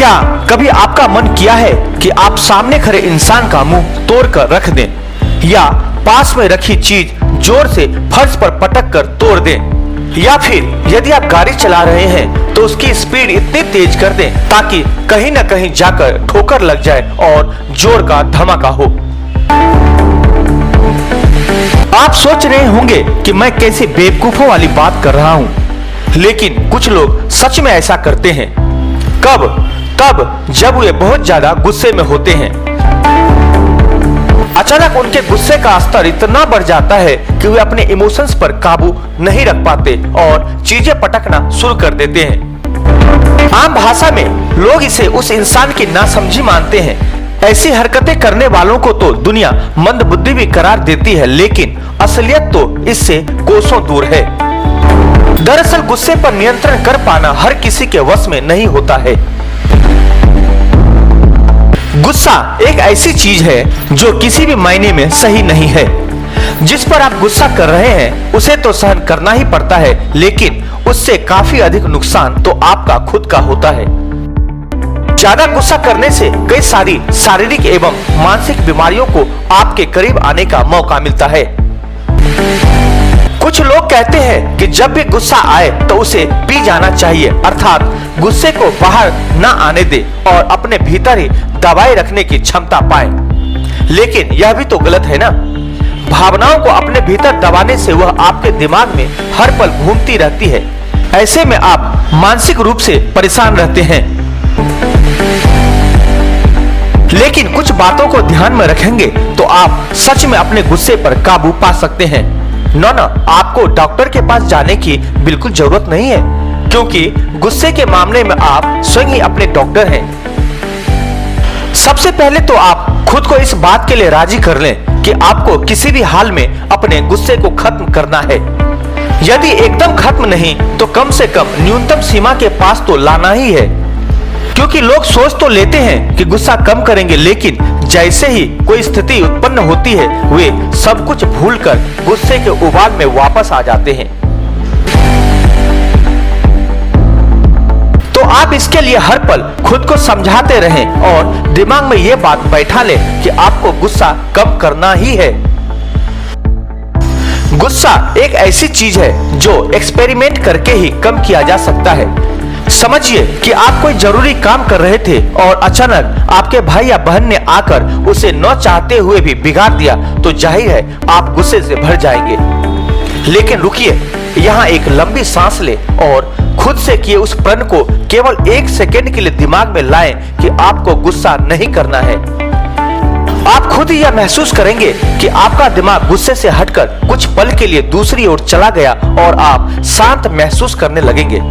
क्या कभी आपका मन किया है कि आप सामने खड़े इंसान का मुंह तोड़कर रख दें या पास में रखी चीज जोर से फर्श पर पटक कर तोड़ दें, या फिर यदि आप गाड़ी चला रहे हैं तो उसकी स्पीड इतनी तेज कर दें ताकि कहीं न कहीं जाकर ठोकर लग जाए और जोर का धमाका हो। आप सोच रहे होंगे कि मैं कैसी बेवकूफों वाली बात कर रहा हूं, लेकिन कुछ लोग सच में ऐसा करते हैं। कब? तब जब वे बहुत ज्यादा गुस्से में होते हैं। अचानक उनके गुस्से का स्तर इतना बढ़ जाता है कि वे अपने इमोशंस पर काबू नहीं रख पाते और चीजें पटकना शुरू कर देते हैं। आम भाषा में लोग इसे उस इंसान की नासमझी मानते हैं। ऐसी हरकतें करने वालों को तो दुनिया मंदबुद्धि भी करार देती है, लेकिन असलियत तो इससे कोसों दूर है। दरअसल गुस्से पर नियंत्रण कर पाना हर किसी के वश में नहीं होता है। गुस्सा एक ऐसी चीज है जो किसी भी मायने में सही नहीं है। जिस पर आप गुस्सा कर रहे हैं उसे तो सहन करना ही पड़ता है, लेकिन उससे काफी अधिक नुकसान तो आपका खुद का होता है। ज्यादा गुस्सा करने से कई सारी शारीरिक एवं मानसिक बीमारियों को आपके करीब आने का मौका मिलता है। कुछ लोग कहते हैं कि जब भी गुस्सा आए तो उसे पी जाना चाहिए, अर्थात गुस्से को बाहर ना आने दे और अपने भीतर ही दबाए रखने की क्षमता पाए। लेकिन यह भी तो गलत है ना। भावनाओं को अपने भीतर दबाने से वह आपके दिमाग में हर पल घूमती रहती है। ऐसे में आप मानसिक रूप से परेशान रहते हैं। लेकिन कुछ बातों को ध्यान में रखेंगे तो आप सच में अपने गुस्से पर काबू पा सकते हैं। ना, आपको डॉक्टर के पास जाने की बिल्कुल जरूरत नहीं है, क्योंकि गुस्से के मामले में आप स्वयं ही अपने डॉक्टर हैं। सबसे पहले तो आप खुद को इस बात के लिए राजी कर लें कि आपको किसी भी हाल में अपने गुस्से को खत्म करना है। यदि एकदम खत्म नहीं तो कम से कम न्यूनतम सीमा के पास तो लाना ही है। क्योंकि लोग सोच तो लेते हैं कि गुस्सा कम करेंगे, लेकिन जैसे ही कोई स्थिति उत्पन्न होती है वे सब कुछ भूलकर गुस्से के उबाल में वापस आ जाते हैं। तो आप इसके लिए हर पल खुद को समझाते रहें और दिमाग में ये बात बैठा लें कि आपको गुस्सा कम करना ही है। गुस्सा एक ऐसी चीज है जो एक्सपेरिमेंट करके ही कम किया जा सकता है। समझिए कि आप कोई जरूरी काम कर रहे थे और अचानक आपके भाई या बहन ने आकर उसे न चाहते हुए भी बिगाड़ दिया, तो जाहिर है आप गुस्से से भर जाएंगे। लेकिन रुकिए, यहाँ एक लंबी सांस लें और खुद से किए उस प्रण को केवल 1 सेकेंड के लिए दिमाग में लाएं कि आपको गुस्सा नहीं करना है। आप खुद ही यह महसूस करेंगे कि आपका दिमाग गुस्से से हटकर कुछ पल के लिए दूसरी ओर चला गया और आप शांत महसूस करने लगेंगे।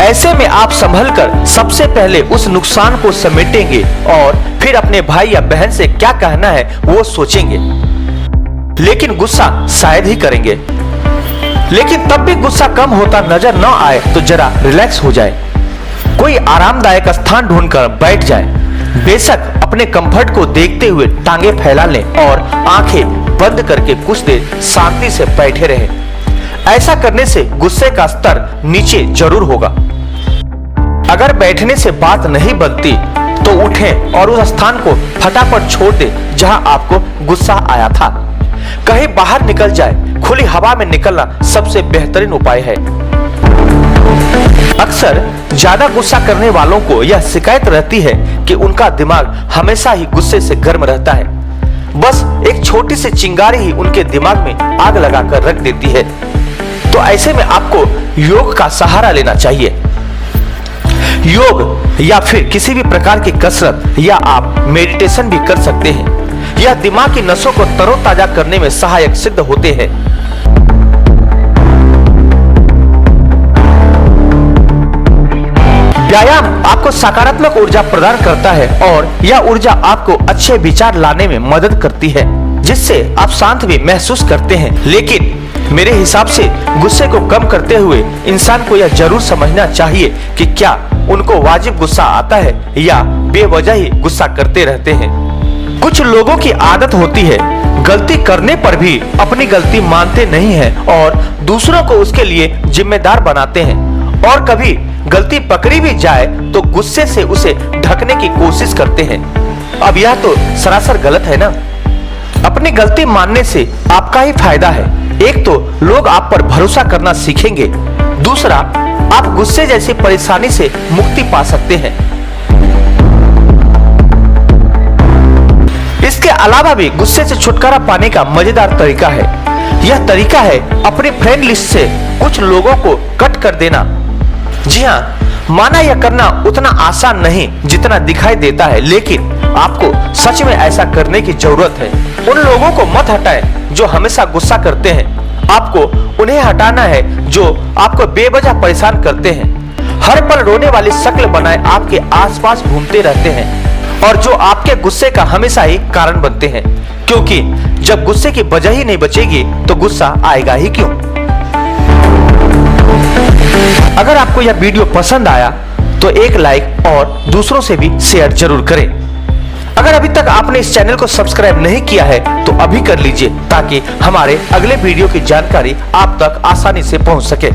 ऐसे में आप संभलकर सबसे पहले उस नुकसान को समेटेंगे और फिर अपने भाई या बहन से क्या कहना है वो सोचेंगे, लेकिन गुस्सा शायद ही करेंगे। लेकिन तब भी गुस्सा कम होता नजर न आए तो जरा रिलैक्स हो जाए। कोई आरामदायक स्थान ढूंढकर बैठ जाए। बेशक अपने कंफर्ट को देखते हुए टांगे फैला लें और आंखें बंद करके कुछ देर शांति से बैठे रहें। ऐसा करने से गुस्से का स्तर नीचे जरूर होगा। अगर बैठने से बात नहीं बनती तो उठें और उस स्थान को फटाफट छोड़ दें जहां आपको गुस्सा आया था। कहीं बाहर निकल जाए। खुली हवा में निकलना सबसे बेहतरीन उपाय है। अक्सर ज्यादा गुस्सा करने वालों को यह शिकायत रहती है कि उनका दिमाग हमेशा ही गुस्से से गर्म रहता है। बस एक छोटी सी चिंगारी ही उनके दिमाग में आग लगाकर रख देती है। तो ऐसे में आपको योग का सहारा लेना चाहिए। योग या फिर किसी भी प्रकार की कसरत या आप मेडिटेशन भी कर सकते हैं। यह दिमाग की नसों को तरोताजा करने में सहायक सिद्ध होते हैं। व्यायाम आपको सकारात्मक ऊर्जा प्रदान करता है और यह ऊर्जा आपको अच्छे विचार लाने में मदद करती है, जिससे आप शांत भी महसूस करते हैं। लेकिन मेरे हिसाब से गुस्से को कम करते हुए इंसान को यह जरूर समझना चाहिए कि क्या उनको वाजिब गुस्सा आता है या बेवजह ही गुस्सा करते रहते हैं। कुछ लोगों की आदत होती है गलती करने पर भी अपनी गलती मानते नहीं हैं और दूसरों को उसके लिए जिम्मेदार बनाते हैं, और कभी गलती पकड़ी भी जाए तो गुस्से से उसे ढकने की कोशिश करते हैं। अब यह तो सरासर गलत है ना। अपनी गलती मानने से आपका ही फायदा है। एक तो लोग आप पर भरोसा करना सीखेंगे, दूसरा आप गुस्से जैसी परेशानी से मुक्ति पा सकते हैं। इसके अलावा भी गुस्से से छुटकारा पाने का मजेदार तरीका है। यह तरीका है अपनी फ्रेंड लिस्ट से कुछ लोगों को कट कर देना। जी हाँ, माना यह करना उतना आसान नहीं जितना दिखाई देता है, लेकिन आपको सच में ऐसा करने की जरूरत है। उन लोगों को मत हटाएं जो हमेशा गुस्सा करते हैं। आपको उन्हें हटाना है जो आपको बेवजह परेशान करते हैं, हर पल रोने वाली शक्ल बनाए आपके आसपास घूमते रहते हैं और जो आपके गुस्से का हमेशा ही कारण बनते हैं। क्योंकि जब गुस्से की वजह ही नहीं बचेगी तो गुस्सा आएगा ही क्यों। अगर आपको यह वीडियो पसंद आया तो एक लाइक और दूसरों से भी शेयर जरूर करें। अगर अभी तक आपने इस चैनल को सब्सक्राइब नहीं किया है तो अभी कर लीजिए, ताकि हमारे अगले वीडियो की जानकारी आप तक आसानी से पहुंच सके।